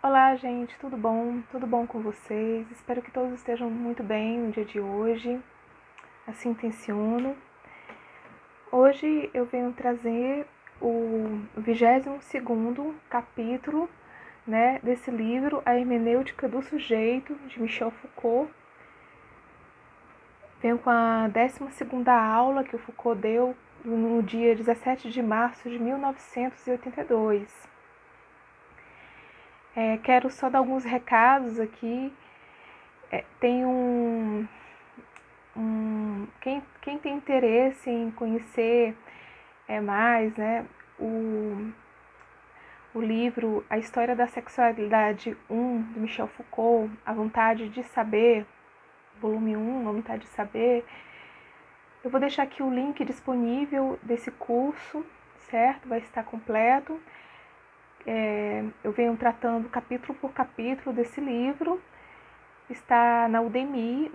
Olá, gente, tudo bom? Tudo bom com vocês? Espero que todos estejam muito bem no dia de hoje. Assim intenciono. Hoje eu venho trazer o 22º capítulo, desse livro, A Hermenêutica do Sujeito, de Michel Foucault. Venho com a 12ª aula que o Foucault deu no dia 17 de março de 1982. Quero só dar alguns recados aqui. Tem quem tem interesse em conhecer mais, o livro A História da Sexualidade 1, de Michel Foucault, A Vontade de Saber, volume 1, A Vontade de Saber, eu vou deixar aqui o link disponível desse curso, certo? Vai estar completo. Eu venho tratando capítulo por capítulo desse livro. Está na Udemy.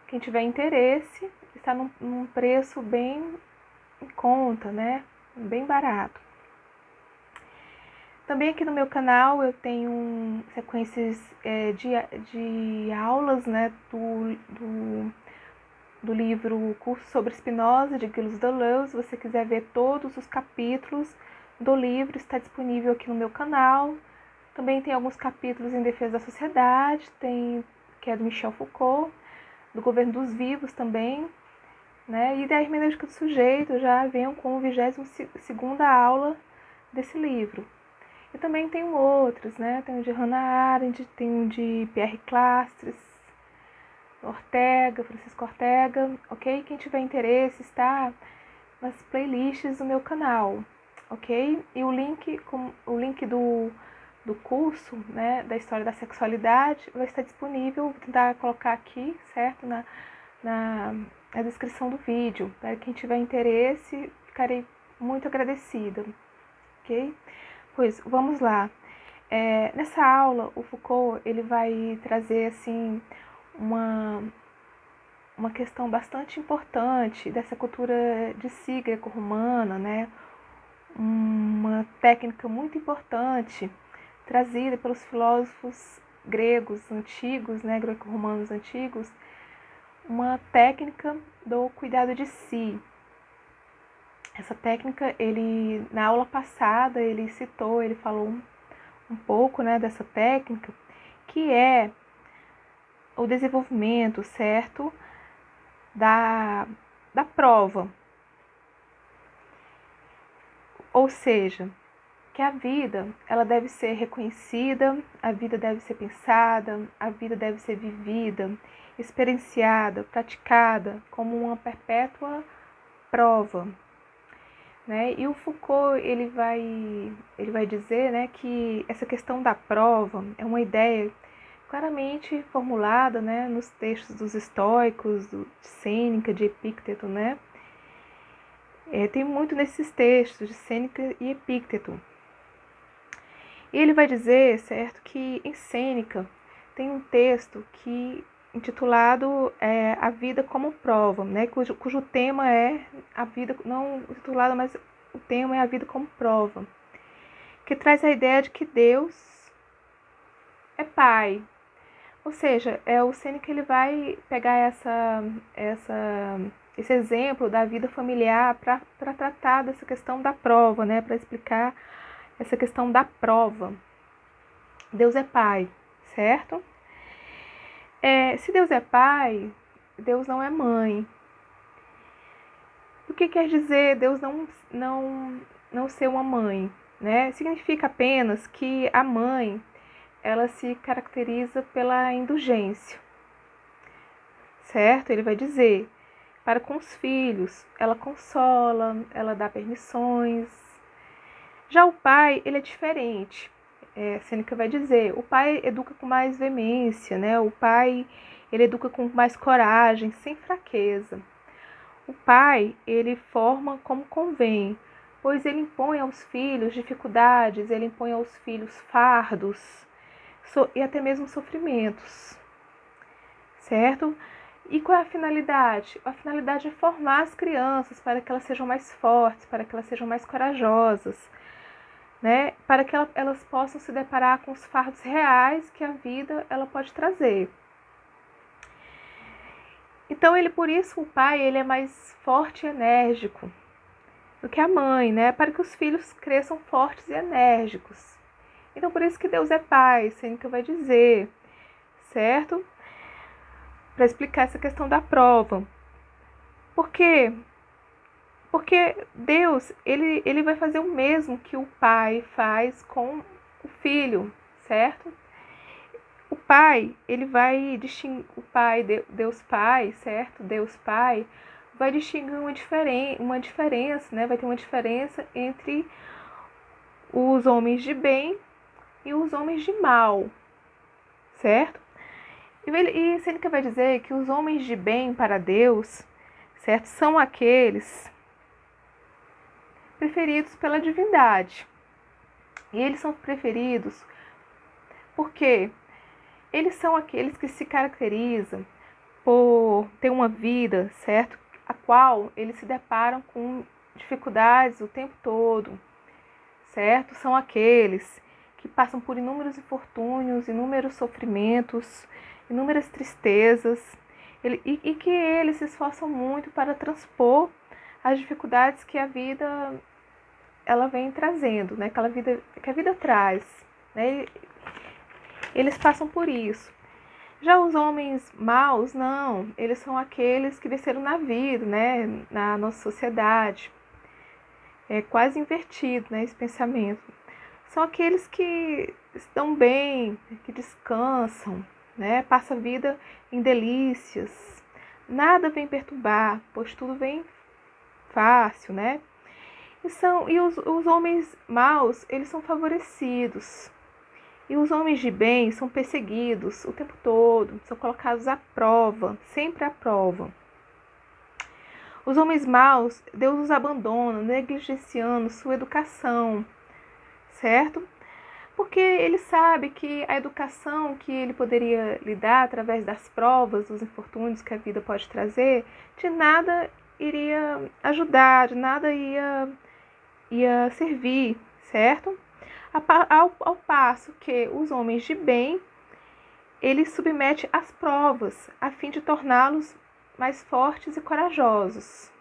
Quem tiver interesse, está num preço bem em conta, bem barato. Também aqui no meu canal eu tenho sequências de aulas, do livro Curso sobre Spinoza, de Gilles Deleuze. Se você quiser ver todos os capítulos do livro, está disponível aqui no meu canal. Também tem alguns capítulos em defesa da sociedade, que é do Michel Foucault, do Governo dos Vivos também, e da Hermenêutica do Sujeito. Já venho com a 22ª aula desse livro. E também tem outros, tem o de Hannah Arendt, tem o de Pierre Clastres, Francisco Ortega, ok? Quem tiver interesse está nas playlists do meu canal, ok? E o link do curso, da História da Sexualidade, vai estar disponível. Vou tentar colocar aqui, certo? Na descrição do vídeo. Para quem tiver interesse, ficarei muito agradecida, ok? Pois, vamos lá. Nessa aula, o Foucault ele vai trazer assim uma questão bastante importante dessa cultura de si greco-romana, uma técnica muito importante trazida pelos filósofos gregos antigos, greco-romanos antigos, uma técnica do cuidado de si. Essa técnica, na aula passada, ele falou um pouco, dessa técnica, que é o desenvolvimento, certo, da prova. Ou seja, que a vida ela deve ser reconhecida, a vida deve ser pensada, a vida deve ser vivida, experienciada, praticada como uma perpétua prova. E o Foucault ele vai dizer, que essa questão da prova é uma ideia claramente formulada, nos textos dos estoicos, de Sêneca, de Epícteto, tem muito nesses textos de Sêneca e Epícteto. E ele vai dizer, certo, que em Sêneca tem um texto intitulado A Vida como Prova, cujo tema é a vida, não intitulado, mas o tema é a vida como prova, que traz a ideia de que Deus é Pai. Ou seja, o Sêneca ele vai pegar esse exemplo da vida familiar para tratar dessa questão da prova, para explicar essa questão da prova. Deus é Pai, certo? Se Deus é Pai, Deus não é mãe. O que quer dizer Deus não ser uma mãe? Significa apenas que a mãe ela se caracteriza pela indulgência, certo? Ele vai dizer, para com os filhos, ela consola, ela dá permissões. Já o pai, ele é diferente. Sêneca vai dizer, o pai educa com mais veemência, o pai, ele educa com mais coragem, sem fraqueza. O pai, ele forma como convém, pois ele impõe aos filhos dificuldades, ele impõe aos filhos fardos e até mesmo sofrimentos, certo? E qual é a finalidade? A finalidade é formar as crianças para que elas sejam mais fortes, para que elas sejam mais corajosas, né, para que elas possam se deparar com os fardos reais que a vida ela pode trazer. Então, por isso o pai ele é mais forte e enérgico do que a mãe, né, para que os filhos cresçam fortes e enérgicos. Então, por isso que Deus é pai, Sêneca vai dizer, certo? Para explicar essa questão da prova. Por quê? Porque Deus, ele vai fazer o mesmo que o pai faz com o filho, certo? O pai, ele vai distinguir, o pai, Deus Pai, certo? Deus Pai, vai distinguir uma diferença, né? Vai ter uma diferença entre os homens de bem e os homens de mal, certo? E Sêneca vai dizer que os homens de bem para Deus, certo? São aqueles preferidos pela divindade. E eles são preferidos porque eles são aqueles que se caracterizam por ter uma vida, certo? A qual eles se deparam com dificuldades o tempo todo, certo? São aqueles que passam por inúmeros infortúnios, inúmeros sofrimentos, inúmeras tristezas, e que eles se esforçam muito para transpor as dificuldades que a vida ela vem trazendo, né? Que a vida traz, né? Eles passam por isso. Já os homens maus, não, eles são aqueles que venceram na vida, né? Na nossa sociedade. É quase invertido, né? Esse pensamento. São aqueles que estão bem, que descansam, né? Passa a vida em delícias. Nada vem perturbar, pois tudo vem fácil, né? E os homens maus, eles são favorecidos. E os homens de bem são perseguidos o tempo todo, são colocados à prova, sempre à prova. Os homens maus, Deus os abandona, negligenciando sua educação, certo? Porque ele sabe que a educação que ele poderia lhe dar através das provas, dos infortúnios que a vida pode trazer, de nada iria ajudar, de nada ia servir, certo? Ao passo que os homens de bem, ele submete às provas, a fim de torná-los mais fortes e corajosos.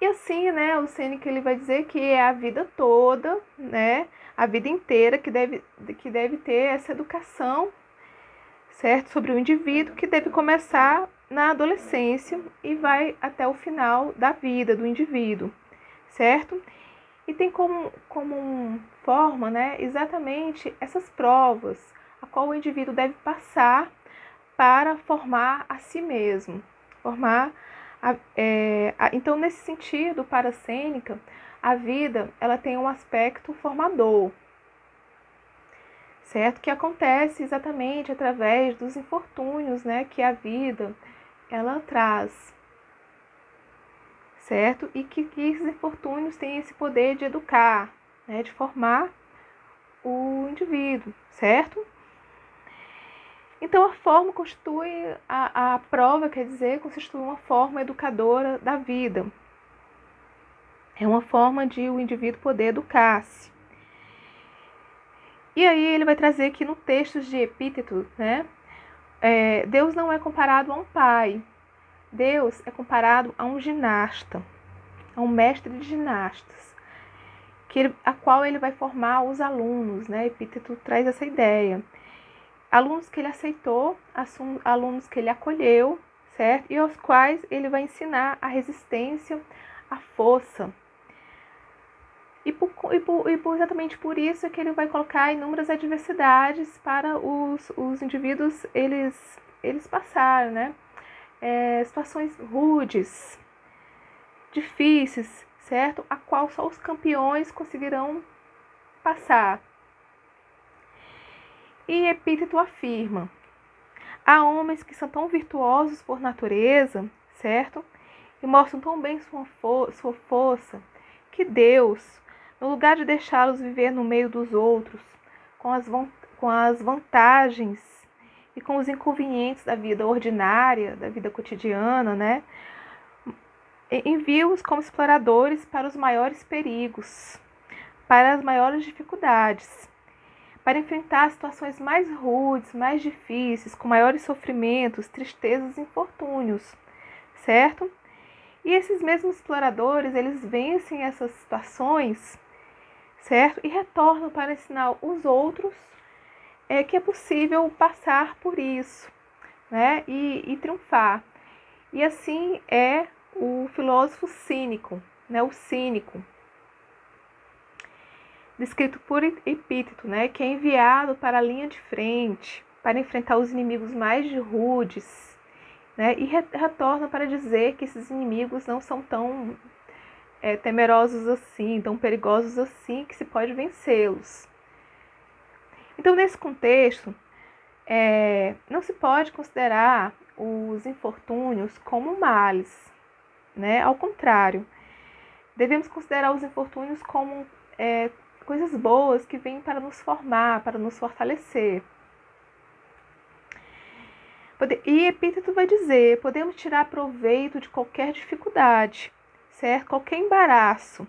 E assim, né, o Sêneca ele vai dizer que é a vida toda, né, a vida inteira que deve ter essa educação, certo, sobre o indivíduo, que deve começar na adolescência e vai até o final da vida do indivíduo, certo? E tem como forma, né, exatamente essas provas, a qual o indivíduo deve passar para formar a si mesmo. Então, nesse sentido, para Sêneca, a vida ela tem um aspecto formador, certo? Que acontece exatamente através dos infortúnios, né, que a vida ela traz. Certo? E que esses infortúnios têm esse poder de educar, né? De formar o indivíduo, certo? Então, a forma constitui, a prova, quer dizer, constitui uma forma educadora da vida. É uma forma de o indivíduo poder educar-se. E aí ele vai trazer aqui no texto de Epíteto, né? Deus não é comparado a um pai. Deus é comparado a um ginasta, a um mestre de ginastas, a qual ele vai formar os alunos, né? Epíteto traz essa ideia. Alunos que ele aceitou, alunos que ele acolheu, certo? E aos quais ele vai ensinar a resistência, a força. Exatamente por isso é que ele vai colocar inúmeras adversidades para os indivíduos eles passarem, né? Situações rudes, difíceis, certo? A qual só os campeões conseguirão passar. E Epíteto afirma: há homens que são tão virtuosos por natureza, certo? E mostram tão bem sua força, que Deus, no lugar de deixá-los viver no meio dos outros, com as vantagens e com os inconvenientes da vida ordinária, da vida cotidiana, né? Envia-os como exploradores para os maiores perigos, para as maiores dificuldades, para enfrentar situações mais rudes, mais difíceis, com maiores sofrimentos, tristezas e infortúnios, certo? E esses mesmos exploradores, eles vencem essas situações, certo? E retornam para ensinar os outros que é possível passar por isso, né? E triunfar. E assim é o filósofo cínico, né? O cínico, descrito por Epíteto, né? Que é enviado para a linha de frente, para enfrentar os inimigos mais rudes, né? E retorna para dizer que esses inimigos não são tão temerosos assim, tão perigosos assim, que se pode vencê-los. Então, nesse contexto, não se pode considerar os infortúnios como males, né? Ao contrário, devemos considerar os infortúnios como coisas boas que vêm para nos formar, para nos fortalecer. E Epíteto vai dizer, podemos tirar proveito de qualquer dificuldade, certo? Qualquer embaraço.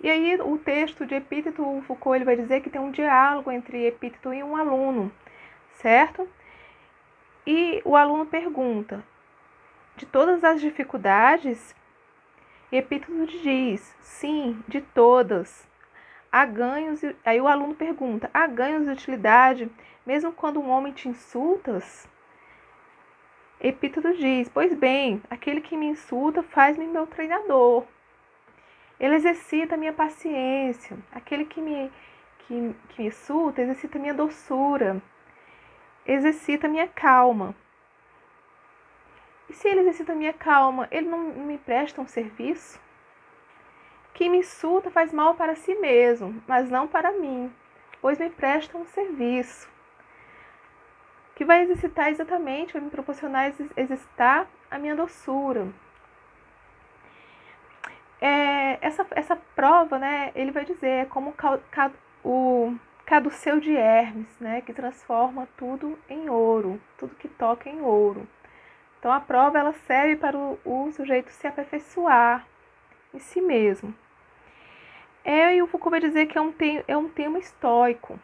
E aí o texto de Epíteto, o Foucault, ele vai dizer que tem um diálogo entre Epíteto e um aluno, certo? E o aluno pergunta, de todas as dificuldades? E Epíteto diz, sim, de todas. Há ganhos, aí o aluno pergunta, há ganhos de utilidade, mesmo quando um homem te insultas? Epíteto diz, pois bem, aquele que me insulta faz-me meu treinador. Ele exercita a minha paciência. Aquele que me insulta exercita a minha doçura. Exercita a minha calma. E se ele exercita a minha calma, ele não me presta um serviço? Quem me insulta faz mal para si mesmo, mas não para mim, pois me presta um serviço. Que vai exercitar exatamente, vai me proporcionar exercitar a minha doçura. Essa prova, né, ele vai dizer, é como o caduceu de Hermes, né, que transforma tudo em ouro, tudo que toca em ouro. Então a prova ela serve para o sujeito se aperfeiçoar em si mesmo. E o Foucault vai dizer que é um tema estoico,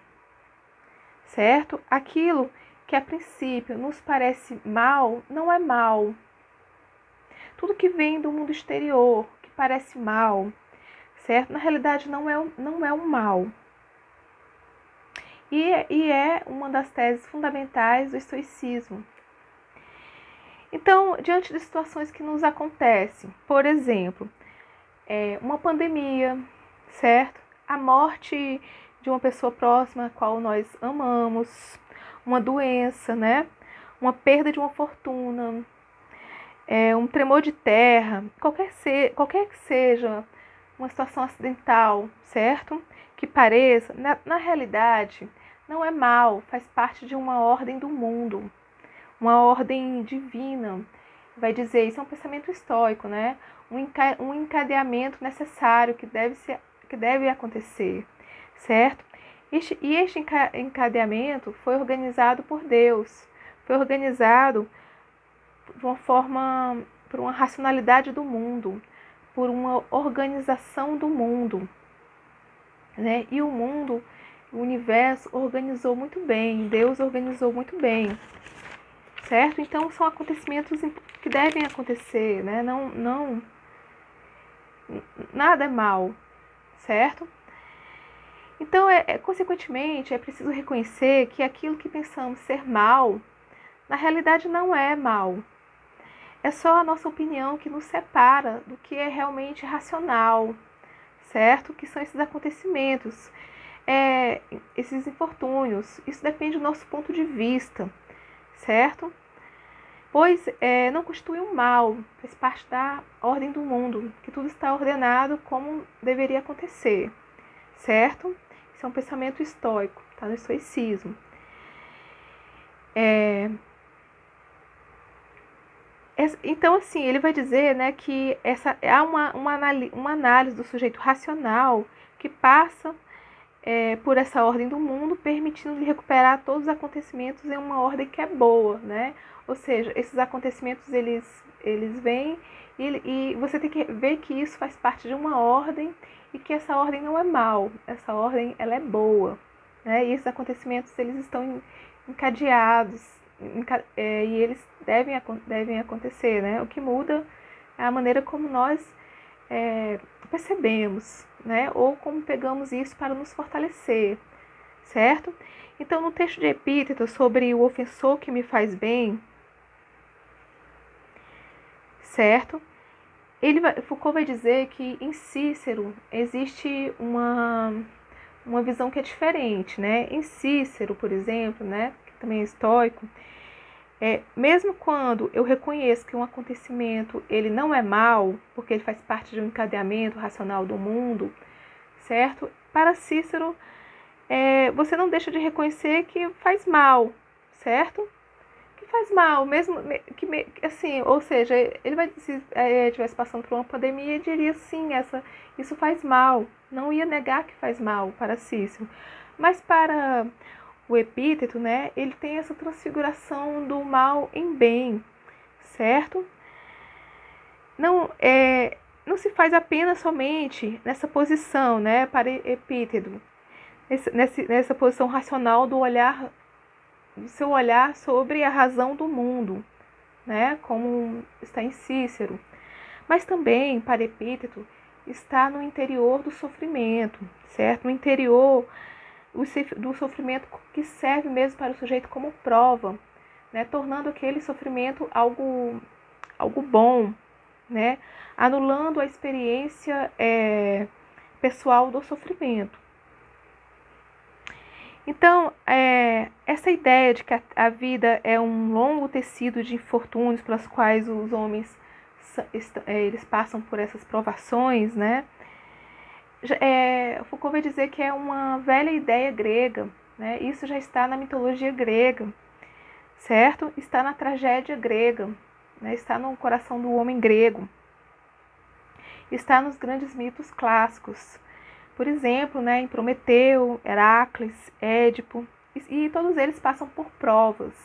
certo? Aquilo que a princípio nos parece mal, não é mal. Tudo que vem do mundo exterior, que parece mal, certo? Na realidade não é um mal. E é uma das teses fundamentais do estoicismo. Então, diante de situações que nos acontecem, por exemplo, uma pandemia, certo? A morte de uma pessoa próxima a qual nós amamos, uma doença, né? Uma perda de uma fortuna, um tremor de terra, qualquer que seja uma situação acidental, certo? Que pareça, na realidade, não é mal, faz parte de uma ordem do mundo, uma ordem divina. Vai dizer, isso é um pensamento estoico, né? Um encadeamento necessário que deve acontecer, certo? Este encadeamento foi organizado por Deus, foi organizado de uma forma, por uma racionalidade do mundo, por uma organização do mundo, né? E o mundo, o universo organizou muito bem, Deus organizou muito bem, certo? Então são acontecimentos que devem acontecer, né? Não nada é mal, certo? Então, consequentemente, é preciso reconhecer que aquilo que pensamos ser mal, na realidade não é mal. É só a nossa opinião que nos separa do que é realmente racional, certo? Que são esses acontecimentos, esses infortúnios. Isso depende do nosso ponto de vista, certo? Pois não constitui um mal, faz parte da ordem do mundo, que tudo está ordenado como deveria acontecer, certo? Isso é um pensamento estoico, tá no estoicismo. Então, assim, ele vai dizer, né, que há uma análise do sujeito racional que passa por essa ordem do mundo, permitindo-lhe recuperar todos os acontecimentos em uma ordem que é boa, né? Ou seja, esses acontecimentos eles eles vêm e você tem que ver que isso faz parte de uma ordem e que essa ordem não é mal, essa ordem ela é boa, né? E esses acontecimentos eles estão encadeados e eles devem acontecer, né? O que muda é a maneira como nós percebemos, né? Ou como pegamos isso para nos fortalecer, certo? Então, no texto de Epíteto sobre o ofensor que me faz bem, certo? Foucault vai dizer que em Cícero existe uma visão que é diferente, né? Em Cícero, por exemplo, né, que também é estoico, mesmo quando eu reconheço que um acontecimento ele não é mal, porque ele faz parte de um encadeamento racional do mundo, certo? Para Cícero, você não deixa de reconhecer que faz mal, certo? Que faz mal, mesmo que assim, ou seja, ele vai se estivesse passando por uma pandemia, ele diria sim, isso faz mal, não ia negar que faz mal para Cícero, mas para o Epíteto, né, ele tem essa transfiguração do mal em bem, certo? Não se faz apenas somente nessa posição, né, para Epíteto, nessa posição racional do seu olhar sobre a razão do mundo, né, como está em Cícero, mas também, para Epíteto, está no interior do sofrimento, certo? No interior do sofrimento que serve mesmo para o sujeito como prova, né, tornando aquele sofrimento algo bom, né, anulando a experiência pessoal do sofrimento. Então, essa ideia de que a vida é um longo tecido de infortúnios pelas quais os homens eles passam por essas provações, né? Foucault vai dizer que é uma velha ideia grega, né? Isso já está na mitologia grega, certo? Está na tragédia grega, né? Está no coração do homem grego, está nos grandes mitos clássicos. Por exemplo, né, em Prometeu, Heracles, Édipo, e todos eles passam por provas.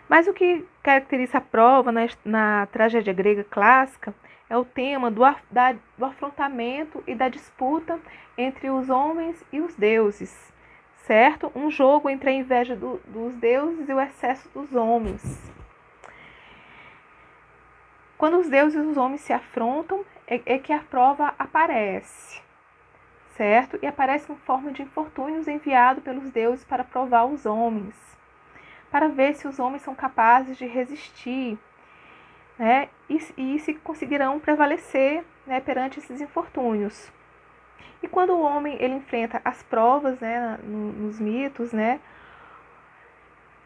Mas o que caracteriza a prova na tragédia grega clássica é o tema do afrontamento e da disputa entre os homens e os deuses, certo? Um jogo entre a inveja dos deuses e o excesso dos homens. Quando os deuses e os homens se afrontam, é que a prova aparece, certo? E aparece em forma de infortúnios enviado pelos deuses para provar os homens, para ver se os homens são capazes de resistir, né? E se conseguirão prevalecer, né, perante esses infortúnios. E quando o homem ele enfrenta as provas, né, nos mitos, né,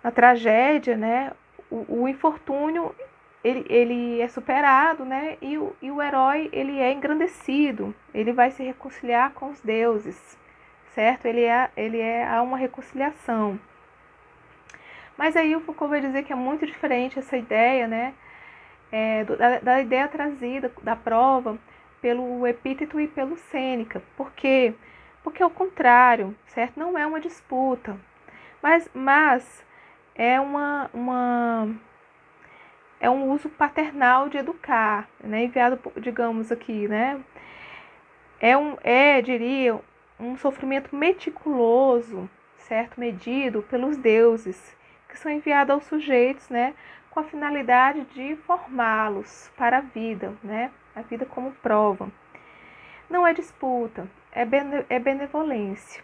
na tragédia, né, o infortúnio ele é superado, né, e o herói ele é engrandecido, ele vai se reconciliar com os deuses, certo? Há uma reconciliação. Mas aí o Foucault vai dizer que é muito diferente essa ideia, né, da ideia trazida da prova pelo Epíteto e pelo Sêneca. Por quê? Porque é o contrário, certo? Não é uma disputa, mas é é um uso paternal de educar, né? Enviado, digamos aqui, né? Diria, um sofrimento meticuloso, certo? Medido pelos deuses, que são enviados aos sujeitos, né? Com a finalidade de formá-los para a vida, né? A vida como prova. Não é disputa, é benevolência.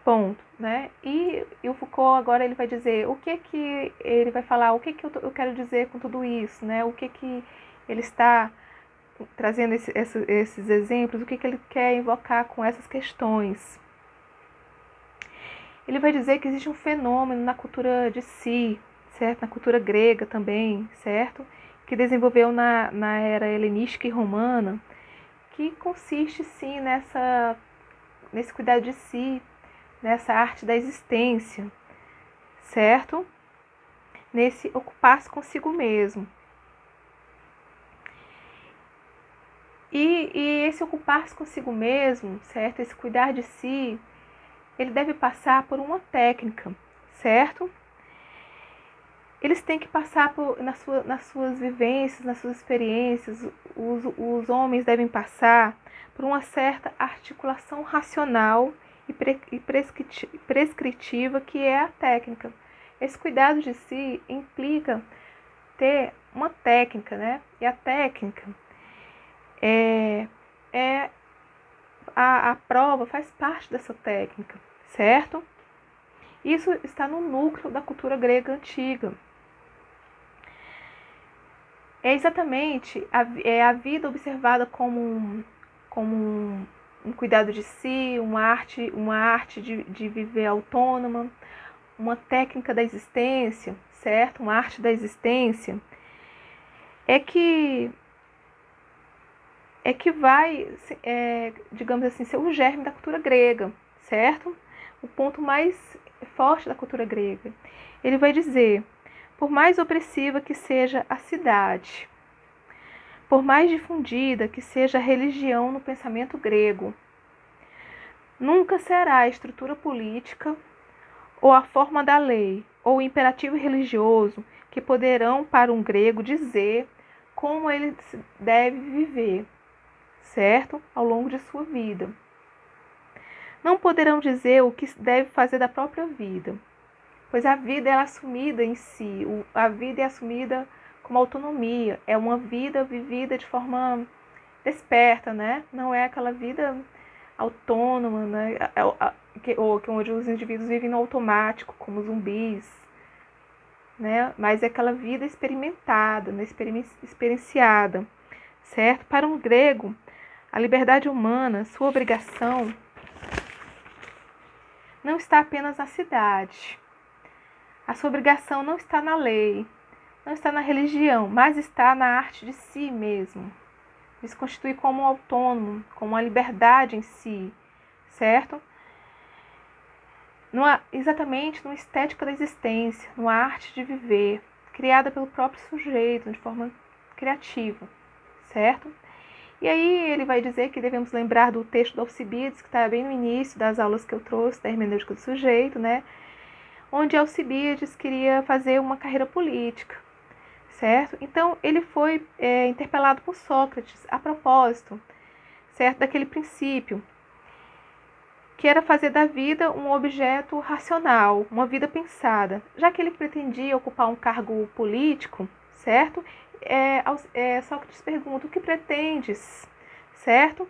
Ponto, né? E o Foucault agora ele vai dizer o que ele vai falar, o que eu quero dizer com tudo isso, né? O que ele está trazendo esses exemplos, o que ele quer invocar com essas questões. Ele vai dizer que existe um fenômeno na cultura de si, certo? Na cultura grega também, certo? Que desenvolveu na era helenística e romana, que consiste sim nesse cuidado de si, nessa arte da existência, certo? Nesse ocupar-se consigo mesmo. E esse ocupar-se consigo mesmo, certo? Esse cuidar de si, ele deve passar por uma técnica, certo? eles têm que passar nas suas vivências, nas suas experiências, os homens devem passar por uma certa articulação racional e prescritiva, que é a técnica. Esse cuidado de si implica ter uma técnica, né? E a técnica a prova faz parte dessa técnica, certo? Isso está no núcleo da cultura grega antiga. É exatamente a vida observada como um cuidado de si, uma arte de viver autônoma, uma técnica da existência, certo? Uma arte da existência, é que vai, digamos assim, ser o germe da cultura grega, certo? O ponto mais forte da cultura grega. Ele vai dizer: por mais opressiva que seja a cidade, por mais difundida que seja a religião no pensamento grego, nunca será a estrutura política ou a forma da lei ou o imperativo religioso que poderão para um grego dizer como ele deve viver, certo? Ao longo de sua vida. Não poderão dizer o que deve fazer da própria vida, pois a vida é assumida em si, a vida é assumida como autonomia, é uma vida vivida de forma desperta, né? Não é aquela vida autônoma, né? Onde os indivíduos vivem no automático, como zumbis, né? Mas é aquela vida experimentada, né? Experienciada, certo? Para um grego, a liberdade humana, sua obrigação, não está apenas na cidade. A sua obrigação não está na lei, não está na religião, mas está na arte de si mesmo. Ele se constitui como um autônomo, como uma liberdade em si, certo? Exatamente numa estética da existência, numa arte de viver, criada pelo próprio sujeito, de forma criativa, certo? E aí ele vai dizer que devemos lembrar do texto do Alcibiades, que está bem no início das aulas que eu trouxe, da hermenêutica do sujeito, né? Onde Alcibiades queria fazer uma carreira política, certo? Então, ele foi interpelado por Sócrates a propósito, certo? Daquele princípio, que era fazer da vida um objeto racional, uma vida pensada. Já que ele pretendia ocupar um cargo político, certo? Sócrates pergunta: o que pretendes, certo?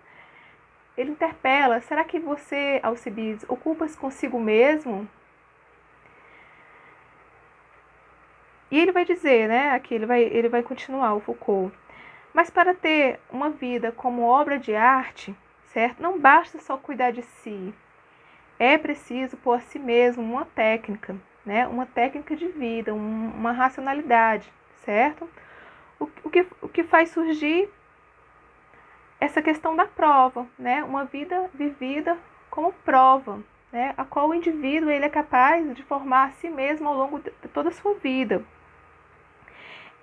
Ele interpela: será que você, Alcibiades, ocupa-se consigo mesmo? E ele vai dizer, né, aqui ele vai continuar, o Foucault: mas para ter uma vida como obra de arte, certo? Não basta só cuidar de si. É preciso pôr a si mesmo uma técnica, né? Uma técnica de vida, uma racionalidade, certo? O que faz surgir essa questão da prova, né? Uma vida vivida como prova, né? A qual o indivíduo ele é capaz de formar a si mesmo ao longo de toda a sua vida.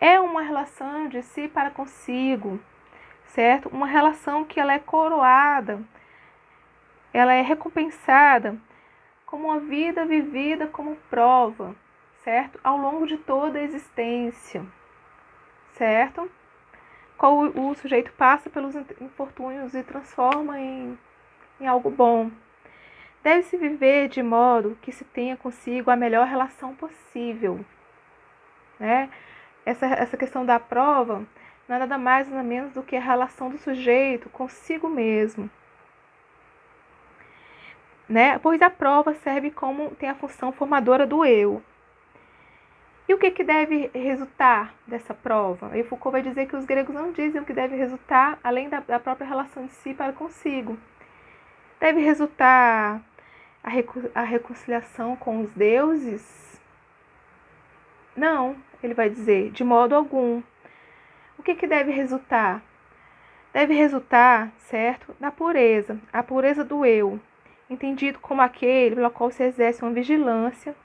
É uma relação de si para consigo, certo? Uma relação que ela é coroada, ela é recompensada como uma vida vivida como prova, certo? Ao longo de toda a existência, certo? Qual o sujeito passa pelos infortúnios e transforma em algo bom. Deve-se viver de modo que se tenha consigo a melhor relação possível, né? Essa questão da prova não é nada mais nada menos do que a relação do sujeito consigo mesmo, né? Pois a prova tem a função formadora do eu. E o que deve resultar dessa prova? E Foucault vai dizer que os gregos não dizem o que deve resultar, além da própria relação de si para consigo. Deve resultar a reconciliação com os deuses? Não, ele vai dizer, de modo algum. O que deve resultar? Deve resultar, certo, na pureza, a pureza do eu, entendido como aquele pelo qual se exerce uma vigilância,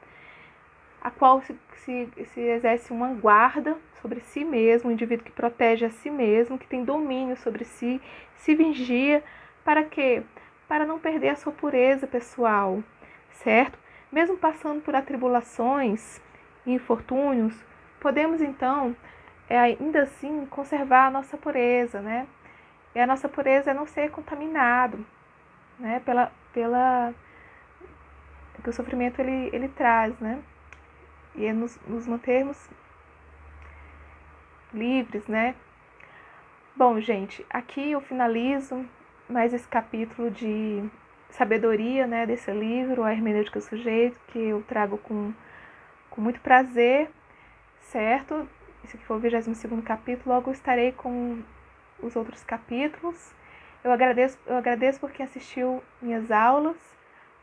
a qual se exerce uma guarda sobre si mesmo, um indivíduo que protege a si mesmo, que tem domínio sobre si, se vigia, para quê? Para não perder a sua pureza pessoal, certo? Mesmo passando por atribulações e infortúnios, podemos então, ainda assim, conservar a nossa pureza, né? E a nossa pureza é não ser contaminado, né? Que o sofrimento ele traz, né? E é nos mantermos livres, né? Bom, gente, aqui eu finalizo mais esse capítulo de sabedoria, né, desse livro, A Hermenêutica do Sujeito, que eu trago com muito prazer, certo? Esse aqui foi o 22º capítulo, logo estarei com os outros capítulos. Eu agradeço por quem assistiu minhas aulas.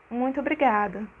Muito obrigada!